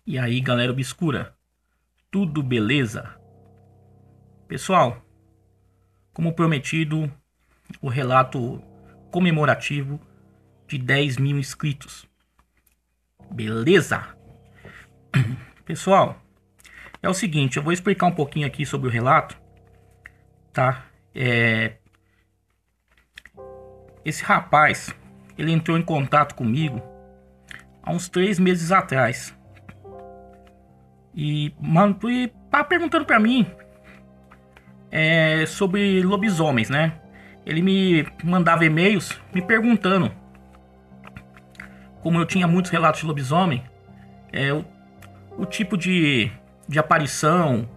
E aí, galera obscura, tudo beleza? Pessoal, como prometido, o relato comemorativo de 10 mil inscritos. Beleza? Pessoal, é o seguinte, eu vou explicar um pouquinho aqui sobre o relato, tá? Esse rapaz, ele entrou em contato comigo há uns 3 meses atrás. E tá perguntando pra mim sobre lobisomens, né? Ele me mandava e-mails me perguntando, como eu tinha muitos relatos de lobisomem, o tipo de aparição,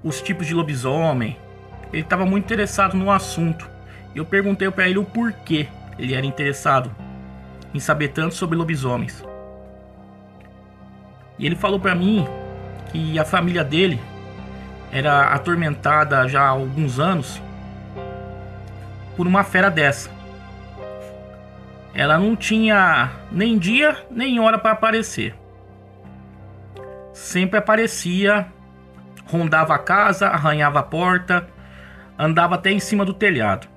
os tipos de lobisomem. Ele estava muito interessado no assunto. Eu perguntei pra ele o porquê ele era interessado em saber tanto sobre lobisomens. E ele falou pra mim que a família dele era atormentada já há alguns anos por uma fera dessa. Ela não tinha nem dia nem hora para aparecer. Sempre aparecia, rondava a casa, arranhava a porta, andava até em cima do telhado.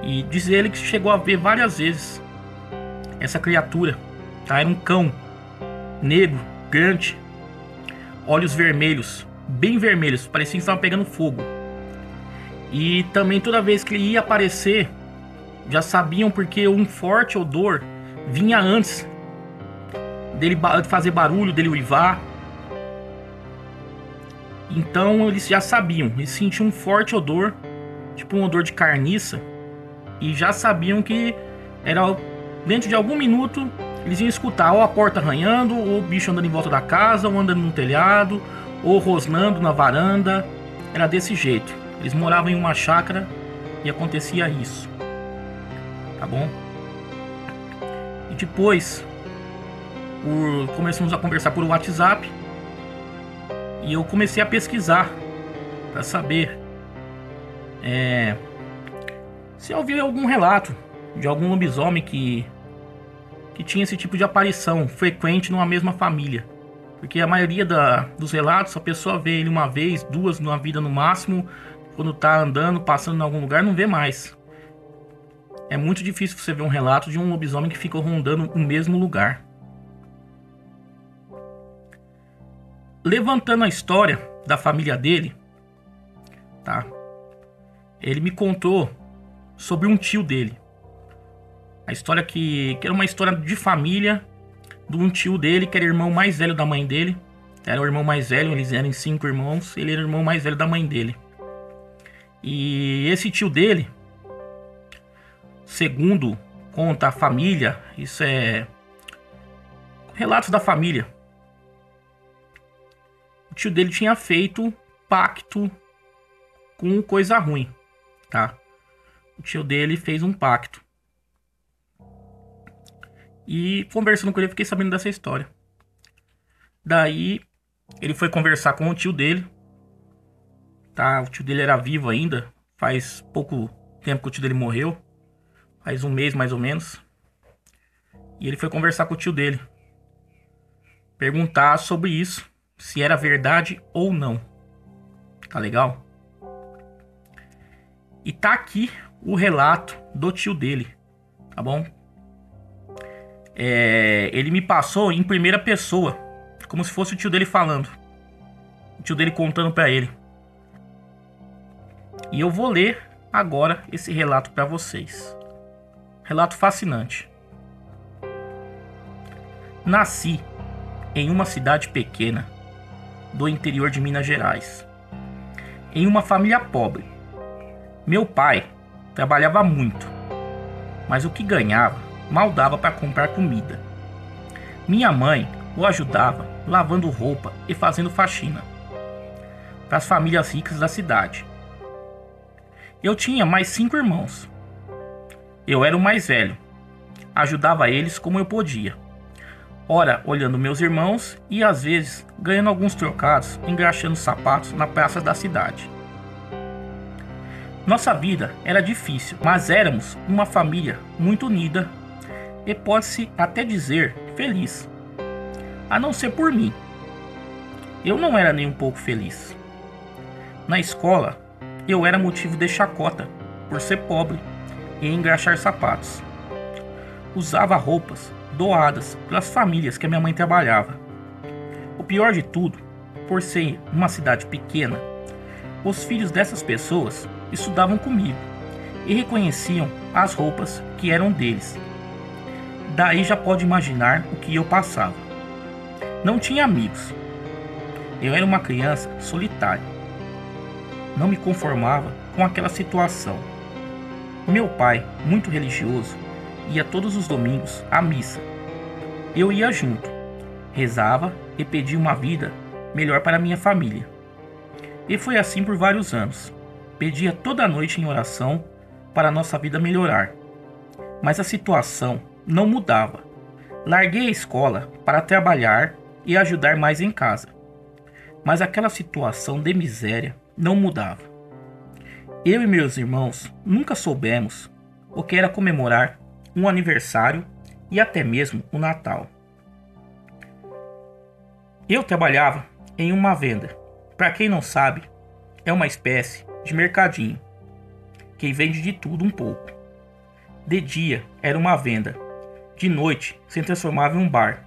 E diz ele que chegou a ver várias vezes essa criatura, tá? Era um cão negro, grande, olhos vermelhos, bem vermelhos, parecia que estava pegando fogo. E também toda vez que ele ia aparecer, já sabiam, porque um forte odor vinha antes dele fazer barulho, dele uivar. Então eles já sabiam, eles sentiam um forte odor, tipo um odor de carniça, e já sabiam que era dentro de algum minuto. Eles iam escutar ou a porta arranhando, ou o bicho andando em volta da casa, ou andando no telhado, ou rosnando na varanda. Era desse jeito. Eles moravam em uma chácara e acontecia isso. Tá bom? E depois começamos a conversar por WhatsApp. E eu comecei a pesquisar para saber se eu ouvi algum relato de algum lobisomem que tinha esse tipo de aparição frequente numa mesma família. Porque a maioria dos relatos, a pessoa vê ele uma vez, duas na vida no máximo. Quando tá andando, passando em algum lugar, não vê mais. É muito difícil você ver um relato de um lobisomem que fica rondando o mesmo lugar. Levantando a história da família dele, tá? Ele me contou sobre um tio dele. A história que era uma história de família, de um tio dele, que era irmão mais velho da mãe dele. Era o irmão mais velho, eles eram 5 irmãos, ele era o irmão mais velho da mãe dele. E esse tio dele, segundo conta a família, isso é relatos da família, o tio dele tinha feito pacto com coisa ruim, tá? O tio dele fez um pacto. E conversando com ele, eu fiquei sabendo dessa história. Daí ele foi conversar com o tio dele, tá? O tio dele era vivo ainda. Faz pouco tempo que o tio dele morreu, faz um mês mais ou menos. E ele foi conversar com o tio dele, perguntar sobre isso, se era verdade ou não. Tá legal? E tá aqui o relato do tio dele, tá bom? Ele me passou em primeira pessoa, como se fosse o tio dele falando, o tio dele contando pra ele. E eu vou ler agora esse relato pra vocês. Relato fascinante. Nasci em uma cidade pequena do interior de Minas Gerais, em uma família pobre. Meu pai trabalhava muito, mas o que ganhava mal dava para comprar comida. Minha mãe o ajudava lavando roupa e fazendo faxina para as famílias ricas da cidade. Eu tinha mais 5 irmãos. Eu era o mais velho. Ajudava eles como eu podia. Ora olhando meus irmãos e às vezes ganhando alguns trocados engraxando sapatos na praça da cidade. Nossa vida era difícil, mas éramos uma família muito unida e pode-se até dizer feliz, a não ser por mim. Eu não era nem um pouco feliz. Na escola, eu era motivo de chacota por ser pobre e engraxar sapatos. Usava roupas doadas pelas famílias que a minha mãe trabalhava. O pior de tudo, por ser uma cidade pequena, os filhos dessas pessoas estudavam comigo e reconheciam as roupas que eram deles. Daí já pode imaginar o que eu passava. Não tinha amigos. Eu era uma criança solitária. Não me conformava com aquela situação. Meu pai, muito religioso, ia todos os domingos à missa. Eu ia junto, rezava e pedia uma vida melhor para minha família. E foi assim por vários anos. Pedia toda noite em oração para a nossa vida melhorar. Mas a situação não mudava. Larguei a escola para trabalhar e ajudar mais em casa. Mas aquela situação de miséria não mudava. Eu e meus irmãos nunca soubemos o que era comemorar um aniversário e até mesmo o Natal. Eu trabalhava em uma venda. Para quem não sabe, é uma espécie de mercadinho que vende de tudo um pouco. De dia era uma venda, de noite se transformava em um bar.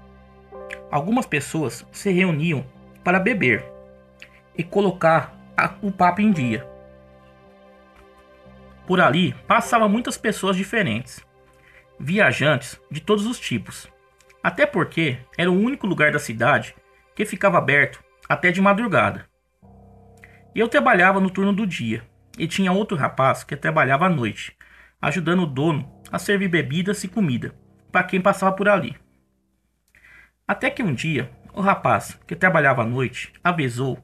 Algumas pessoas se reuniam para beber e colocar o papo em dia. Por ali passavam muitas pessoas diferentes, viajantes de todos os tipos, até porque era o único lugar da cidade que ficava aberto até de madrugada. Eu trabalhava no turno do dia e tinha outro rapaz que trabalhava à noite, ajudando o dono a servir bebidas e comida para quem passava por ali. Até que um dia, o rapaz que trabalhava à noite avisou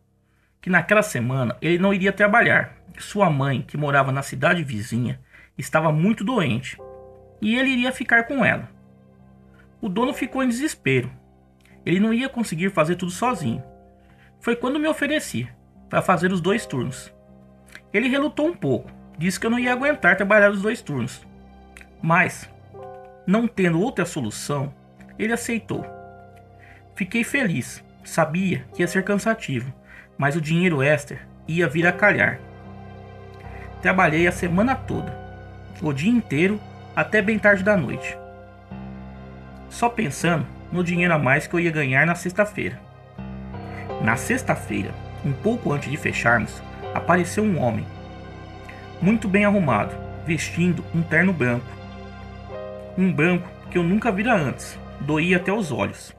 que naquela semana ele não iria trabalhar. Sua mãe, que morava na cidade vizinha, estava muito doente e ele iria ficar com ela. O dono ficou em desespero. Ele não ia conseguir fazer tudo sozinho. Foi quando me ofereci para fazer os 2 turnos. Ele relutou um pouco, disse que eu não ia aguentar trabalhar os 2 turnos. Mas, não tendo outra solução, ele aceitou. Fiquei feliz, sabia que ia ser cansativo, mas o dinheiro extra ia vir a calhar. Trabalhei a semana toda, o dia inteiro até bem tarde da noite, só pensando no dinheiro a mais que eu ia ganhar na sexta-feira. Na sexta-feira, um pouco antes de fecharmos, apareceu um homem, muito bem arrumado, vestindo um terno branco. Um branco que eu nunca vira antes, doía até os olhos.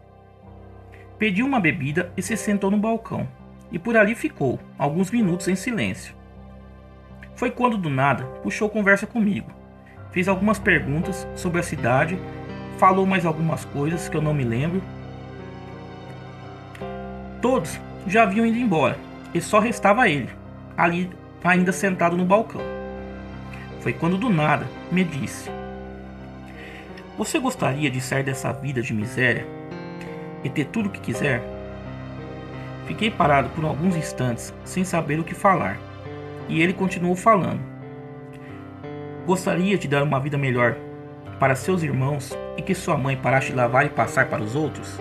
Pediu uma bebida e se sentou no balcão, e por ali ficou, alguns minutos em silêncio. Foi quando do nada puxou conversa comigo, fez algumas perguntas sobre a cidade, falou mais algumas coisas que eu não me lembro. Todos já haviam ido embora, e só restava ele, ali ainda sentado no balcão. Foi quando do nada me disse: "Você gostaria de sair dessa vida de miséria e ter tudo o que quiser?" Fiquei parado por alguns instantes sem saber o que falar, e ele continuou falando: "Gostaria de dar uma vida melhor para seus irmãos e que sua mãe parasse de lavar e passar para os outros?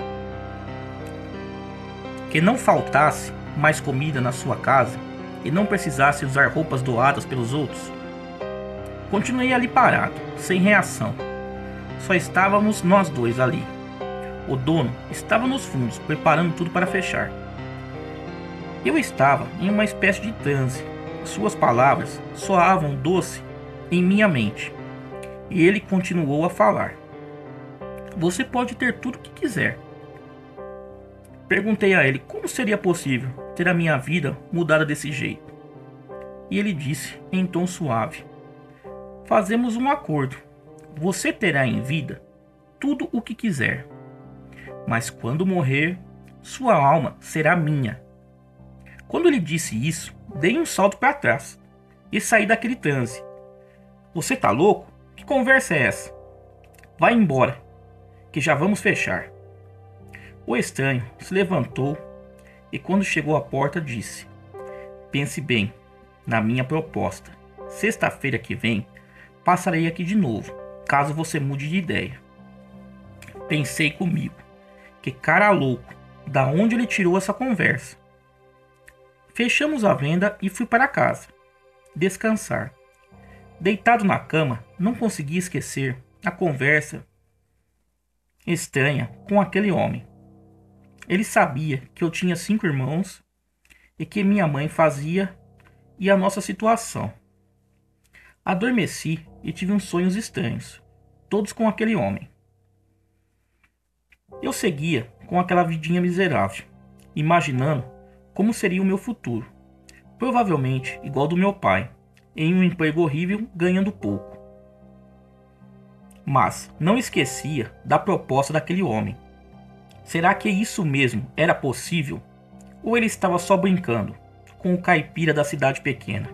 Que não faltasse mais comida na sua casa e não precisasse usar roupas doadas pelos outros?" Continuei ali parado, sem reação. Só estávamos nós dois ali. O dono estava nos fundos, preparando tudo para fechar. Eu estava em uma espécie de transe. Suas palavras soavam doce em minha mente. E ele continuou a falar: "Você pode ter tudo o que quiser." Perguntei a ele como seria possível ter a minha vida mudada desse jeito. E ele disse em tom suave: "Fazemos um acordo. Você terá em vida tudo o que quiser. Mas quando morrer, sua alma será minha." Quando ele disse isso, dei um salto para trás e saí daquele transe. "Você tá louco? Que conversa é essa? Vai embora, que já vamos fechar." O estranho se levantou e quando chegou à porta disse: "Pense bem na minha proposta. Sexta-feira que vem passarei aqui de novo, caso você mude de ideia." Pensei comigo. Que cara louco, da onde ele tirou essa conversa? Fechamos a venda e fui para casa, descansar. Deitado na cama, não conseguia esquecer a conversa estranha com aquele homem. Ele sabia que eu tinha 5 irmãos e que minha mãe fazia e a nossa situação. Adormeci e tive uns sonhos estranhos, todos com aquele homem. Eu seguia com aquela vidinha miserável, imaginando como seria o meu futuro, provavelmente igual do meu pai, em um emprego horrível, ganhando pouco. Mas não esquecia da proposta daquele homem. Será que isso mesmo era possível? Ou ele estava só brincando com o caipira da cidade pequena?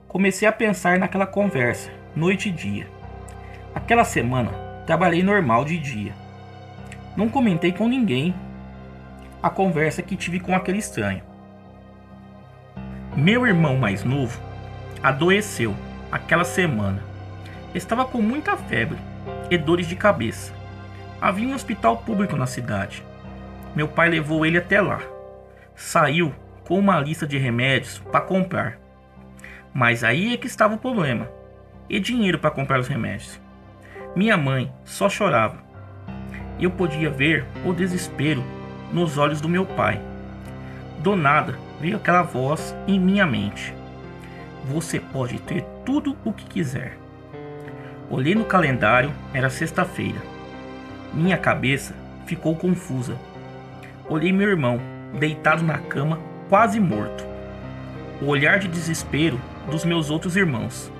Comecei a pensar naquela conversa, noite e dia. Aquela semana, trabalhei normal de dia. Não comentei com ninguém a conversa que tive com aquele estranho. Meu irmão mais novo adoeceu aquela semana. Estava com muita febre e dores de cabeça. Havia um hospital público na cidade. Meu pai levou ele até lá. Saiu com uma lista de remédios para comprar. Mas aí é que estava o problema. E dinheiro para comprar os remédios? Minha mãe só chorava. Eu podia ver o desespero nos olhos do meu pai. Do nada veio aquela voz em minha mente. Você pode ter tudo o que quiser. Olhei no calendário, era sexta-feira. Minha cabeça ficou confusa. Olhei meu irmão, deitado na cama, quase morto. O olhar de desespero dos meus outros irmãos.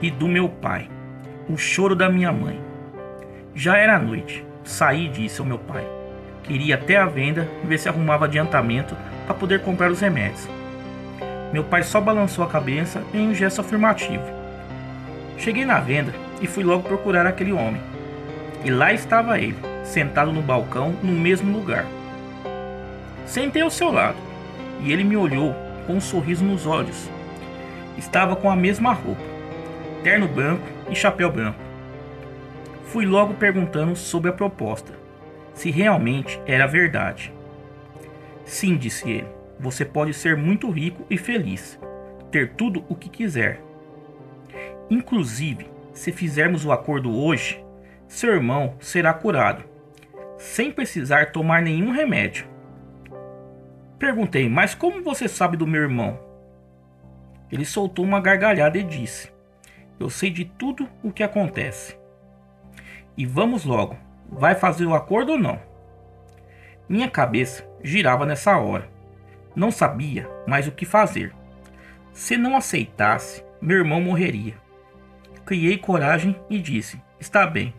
E do meu pai. O choro da minha mãe. Já era noite. Saí e disse ao meu pai. Queria até a venda ver se arrumava adiantamento para poder comprar os remédios. Meu pai só balançou a cabeça em um gesto afirmativo. Cheguei na venda e fui logo procurar aquele homem. E lá estava ele, sentado no balcão no mesmo lugar. Sentei ao seu lado e ele me olhou com um sorriso nos olhos. Estava com a mesma roupa, terno branco e chapéu branco. Fui logo perguntando sobre a proposta, se realmente era verdade. Sim, disse ele, você pode ser muito rico e feliz, ter tudo o que quiser. Inclusive, se fizermos o acordo hoje, seu irmão será curado, sem precisar tomar nenhum remédio. Perguntei, mas como você sabe do meu irmão? Ele soltou uma gargalhada e disse, eu sei de tudo o que acontece. E vamos logo, vai fazer o acordo ou não? Minha cabeça girava nessa hora. Não sabia mais o que fazer. Se não aceitasse, meu irmão morreria. Criei coragem e disse, está bem,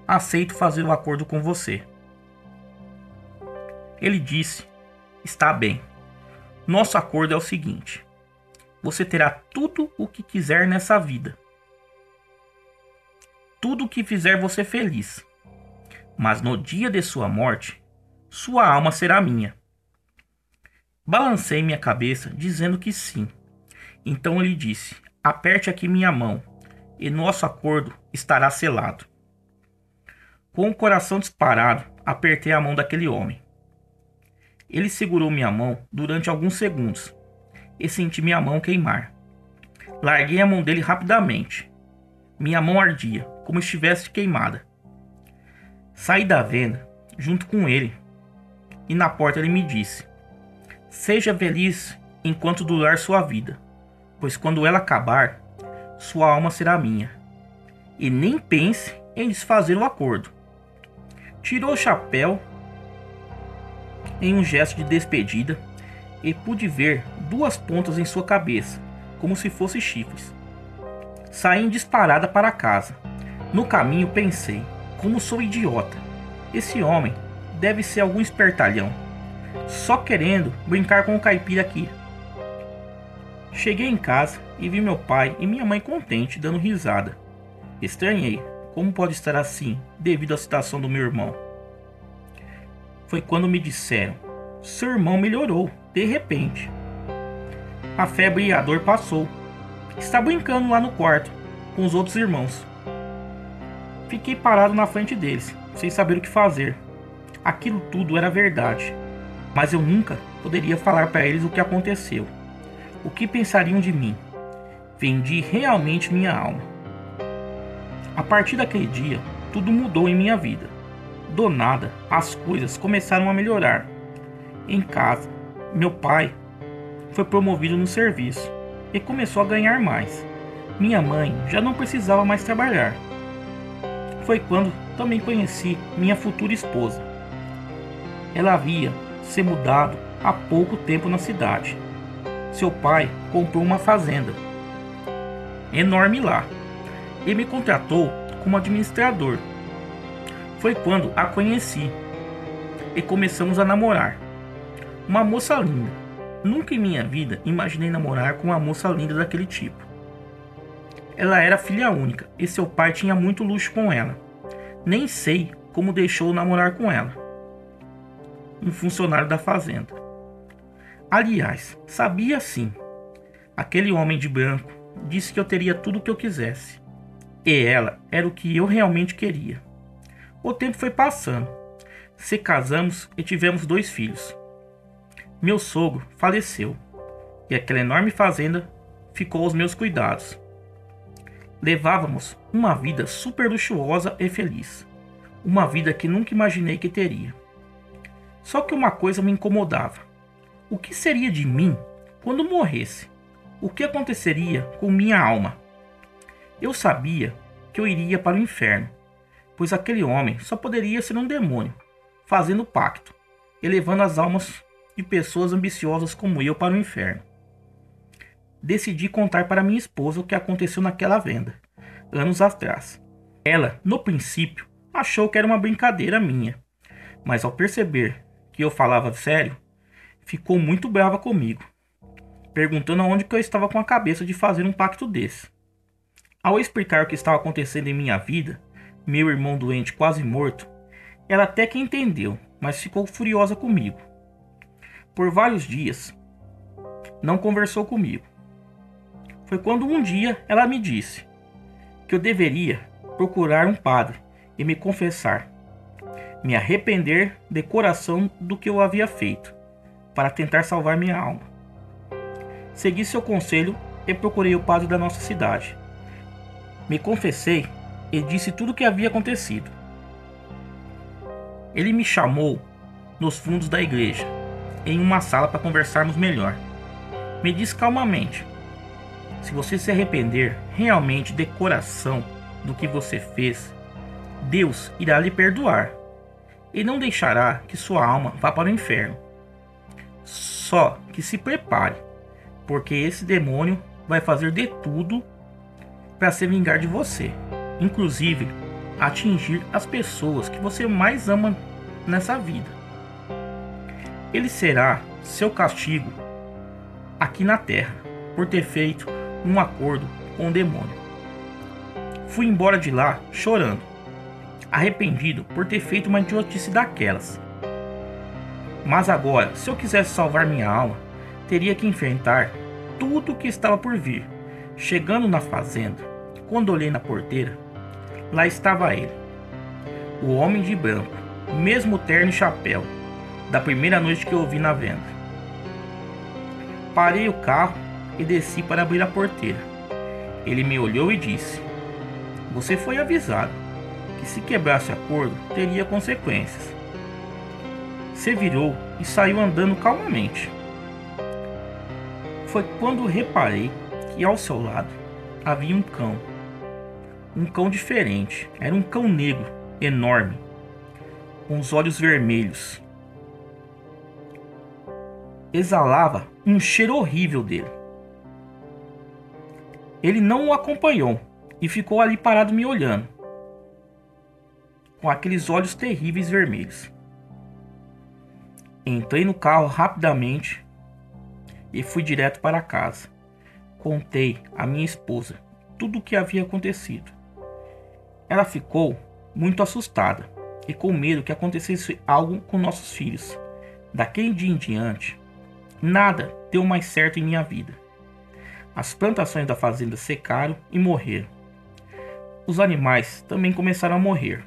aceito fazer o acordo com você. Ele disse, está bem, nosso acordo é o seguinte, você terá tudo o que quiser nessa vida. Tudo o que fizer você feliz. Mas no dia de sua morte, sua alma será minha. Balancei minha cabeça dizendo que sim. Então ele disse, aperte aqui minha mão e nosso acordo estará selado. Com o coração disparado, apertei a mão daquele homem. Ele segurou minha mão durante alguns segundos e senti minha mão queimar. Larguei a mão dele rapidamente. Minha mão ardia, como estivesse queimada. Saí da venda junto com ele e na porta ele me disse, seja feliz enquanto durar sua vida, pois quando ela acabar, sua alma será minha. E nem pense em desfazer o acordo. Tirou o chapéu em um gesto de despedida e pude ver 2 pontas em sua cabeça, como se fossem chifres. Saí em disparada para casa. No caminho pensei, como sou idiota. Esse homem deve ser algum espertalhão, só querendo brincar com o caipira aqui. Cheguei em casa e vi meu pai e minha mãe contentes, dando risada. Estranhei, como pode estar assim, devido à situação do meu irmão. Foi quando me disseram, seu irmão melhorou, de repente. A febre e a dor passou. Está brincando lá no quarto, com os outros irmãos. Fiquei parado na frente deles, sem saber o que fazer. Aquilo tudo era verdade, mas eu nunca poderia falar para eles o que aconteceu. O que pensariam de mim? Vendi realmente minha alma. A partir daquele dia, tudo mudou em minha vida. Do nada, as coisas começaram a melhorar. Em casa, meu pai foi promovido no serviço e começou a ganhar mais. Minha mãe já não precisava mais trabalhar. Foi quando também conheci minha futura esposa. Ela havia se mudado há pouco tempo na cidade. Seu pai comprou uma fazenda enorme lá e me contratou como administrador. Foi quando a conheci e começamos a namorar. Uma moça linda. Nunca em minha vida imaginei namorar com uma moça linda daquele tipo. Ela era filha única e seu pai tinha muito luxo com ela. Nem sei como deixou namorar com ela. Um funcionário da fazenda. Aliás, sabia sim. Aquele homem de branco disse que eu teria tudo o que eu quisesse. E ela era o que eu realmente queria. O tempo foi passando. Se casamos e tivemos 2 filhos. Meu sogro faleceu e aquela enorme fazenda ficou aos meus cuidados. Levávamos uma vida super luxuosa e feliz. Uma vida que nunca imaginei que teria. Só que uma coisa me incomodava. O que seria de mim quando morresse? O que aconteceria com minha alma? Eu sabia que eu iria para o inferno, pois aquele homem só poderia ser um demônio, fazendo pacto, elevando as almas de pessoas ambiciosas como eu para o inferno. Decidi contar para minha esposa o que aconteceu naquela venda, anos atrás. Ela, no princípio, achou que era uma brincadeira minha, mas ao perceber que eu falava sério, ficou muito brava comigo, perguntando aonde que eu estava com a cabeça de fazer um pacto desse. Ao explicar o que estava acontecendo em minha vida, meu irmão doente quase morto, ela até que entendeu, mas ficou furiosa comigo. Por vários dias, não conversou comigo. Foi quando um dia ela me disse que eu deveria procurar um padre e me confessar, me arrepender de coração do que eu havia feito, para tentar salvar minha alma. Segui seu conselho e procurei o padre da nossa cidade. Me confessei e disse tudo o que havia acontecido. Ele me chamou nos fundos da igreja, em uma sala para conversarmos melhor. Me disse calmamente: se você se arrepender realmente de coração do que você fez, Deus irá lhe perdoar e não deixará que sua alma vá para o inferno. Só que se prepare, porque esse demônio vai fazer de tudo para se vingar de você, inclusive atingir as pessoas que você mais ama nessa vida. Ele será seu castigo aqui na terra por ter feito um acordo com o demônio. Fui embora de lá chorando, arrependido por ter feito uma idiotice daquelas. Mas agora, se eu quisesse salvar minha alma, teria que enfrentar tudo o que estava por vir. Chegando na fazenda, quando olhei na porteira, lá estava ele, o homem de branco, mesmo terno e chapéu, da primeira noite que eu o vi na venda. Parei o carro e desci para abrir a porteira. Ele me olhou e disse: você foi avisado que se quebrasse acordo teria consequências. Se virou e saiu andando calmamente. Foi quando reparei que ao seu lado havia um cão. Um cão diferente. Era um cão negro, enorme, com os olhos vermelhos. Exalava um cheiro horrível dele. Ele não o acompanhou e ficou ali parado me olhando, com aqueles olhos terríveis vermelhos. Entrei no carro rapidamente e fui direto para casa. Contei à minha esposa tudo o que havia acontecido. Ela ficou muito assustada e com medo que acontecesse algo com nossos filhos. Daquele dia em diante, nada deu mais certo em minha vida. As plantações da fazenda secaram e morreram. os animais também começaram a morrer.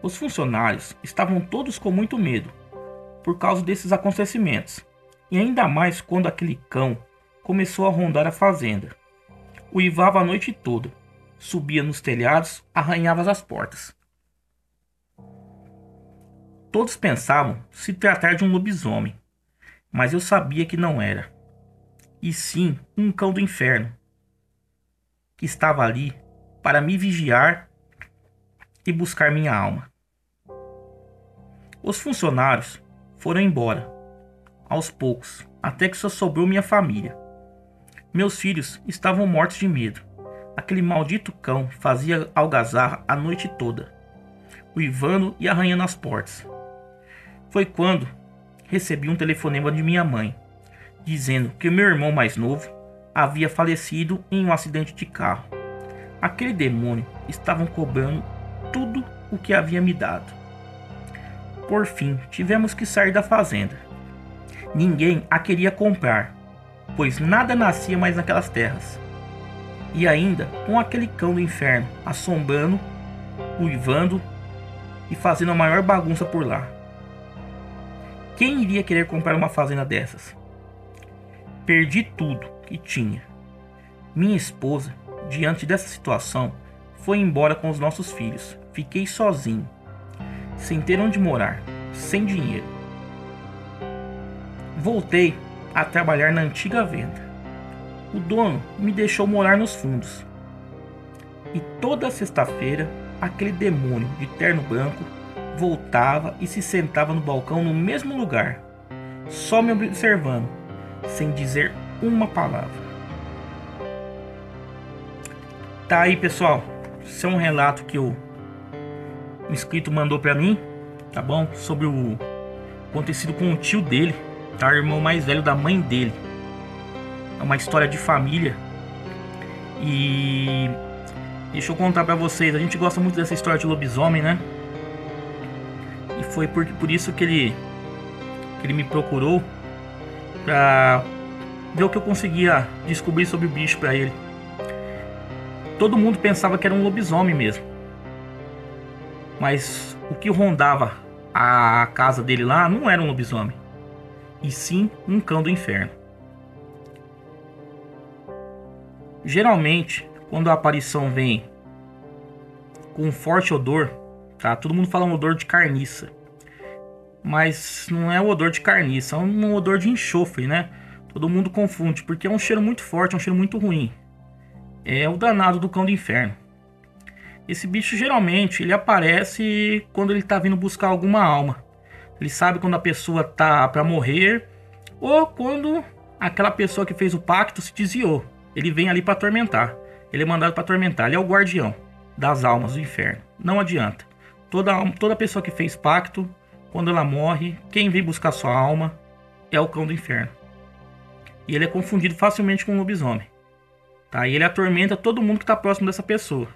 Os funcionários estavam todos com muito medo por causa desses acontecimentos, e ainda mais quando aquele cão começou a rondar a fazenda. Uivava a noite toda, subia nos telhados, arranhava as portas. Todos pensavam se tratar de um lobisomem, mas eu sabia que não era, e sim um cão do inferno, que estava ali para me vigiar e buscar minha alma. Os funcionários foram embora, aos poucos, até que só sobrou minha família. Meus filhos estavam mortos de medo. Aquele maldito cão fazia algazarra a noite toda, uivando e arranhando as portas. Foi quando recebi um telefonema de minha mãe, dizendo que meu irmão mais novo havia falecido em um acidente de carro. Aquele demônio estava cobrando tudo o que havia me dado. Por fim, tivemos que sair da fazenda. Ninguém a queria comprar, pois nada nascia mais naquelas terras. E ainda com aquele cão do inferno assombrando, uivando e fazendo a maior bagunça por lá. Quem iria querer comprar uma fazenda dessas? Perdi tudo que tinha. Minha esposa, diante dessa situação, foi embora com os nossos filhos. Fiquei sozinho, sem ter onde morar, sem dinheiro. Voltei a trabalhar na antiga venda. O dono me deixou morar nos fundos. E toda sexta-feira, aquele demônio de terno branco voltava e se sentava no balcão no mesmo lugar, só me observando, sem dizer uma palavra. Tá aí, pessoal. Esse é um relato que o inscrito mandou pra mim, tá bom? Sobre o acontecido com o tio dele, tá? O irmão mais velho da mãe dele. É uma história de família. E deixa eu contar pra vocês, a gente gosta muito dessa história de lobisomem, né? E foi por isso que ele me procurou, pra ver o que eu conseguia descobrir sobre o bicho pra ele. Todo mundo pensava que era um lobisomem mesmo, mas o que rondava a casa dele lá não era um lobisomem, e sim um cão do inferno. Geralmente, quando a aparição vem com um forte odor, tá? Todo mundo fala um odor de carniça, mas não é o odor de carniça, é um odor de enxofre, né? Todo mundo confunde, porque é um cheiro muito forte, é um cheiro muito ruim. É o danado do cão do inferno. Esse bicho geralmente ele aparece quando ele tá vindo buscar alguma alma. Ele sabe quando a pessoa tá para morrer, ou quando aquela pessoa que fez o pacto se desviou. Ele vem ali para atormentar. Ele é mandado para atormentar. Ele é o guardião das almas do inferno. Não adianta. Toda pessoa que fez pacto, quando ela morre, quem vem buscar sua alma é o cão do inferno. E ele é confundido facilmente com um lobisomem. Tá? E ele atormenta todo mundo que está próximo dessa pessoa.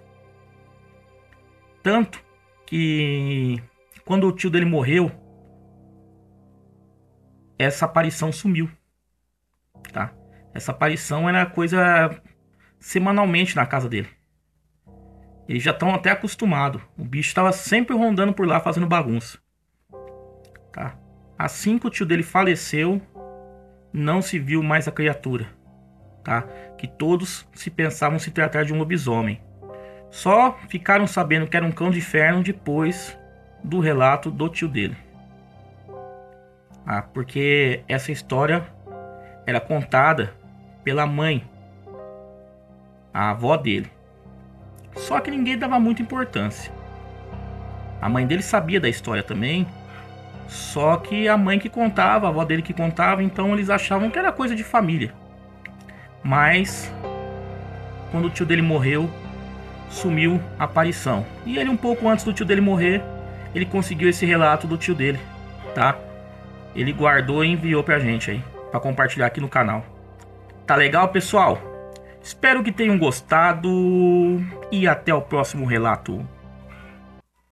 Tanto que quando o tio dele morreu, essa aparição sumiu. Tá? Essa aparição era coisa semanalmente na casa dele. Eles já estão até acostumados. O bicho estava sempre rondando por lá fazendo bagunça. Tá? Assim que o tio dele faleceu, não se viu mais a criatura. Tá? Que todos se pensavam se tratar de um lobisomem. Só ficaram sabendo que era um cão de inferno depois do relato do tio dele. Porque essa história era contada pela mãe, a avó dele. Só que ninguém dava muita importância. A mãe dele sabia da história também, só que a mãe que contava, a avó dele que contava, então eles achavam que era coisa de família. Mas quando o tio dele morreu, sumiu a aparição. E ele, um pouco antes do tio dele morrer, ele conseguiu esse relato do tio dele, tá? Ele guardou e enviou pra gente aí, pra compartilhar aqui no canal. Tá legal, pessoal? Espero que tenham gostado e até o próximo relato.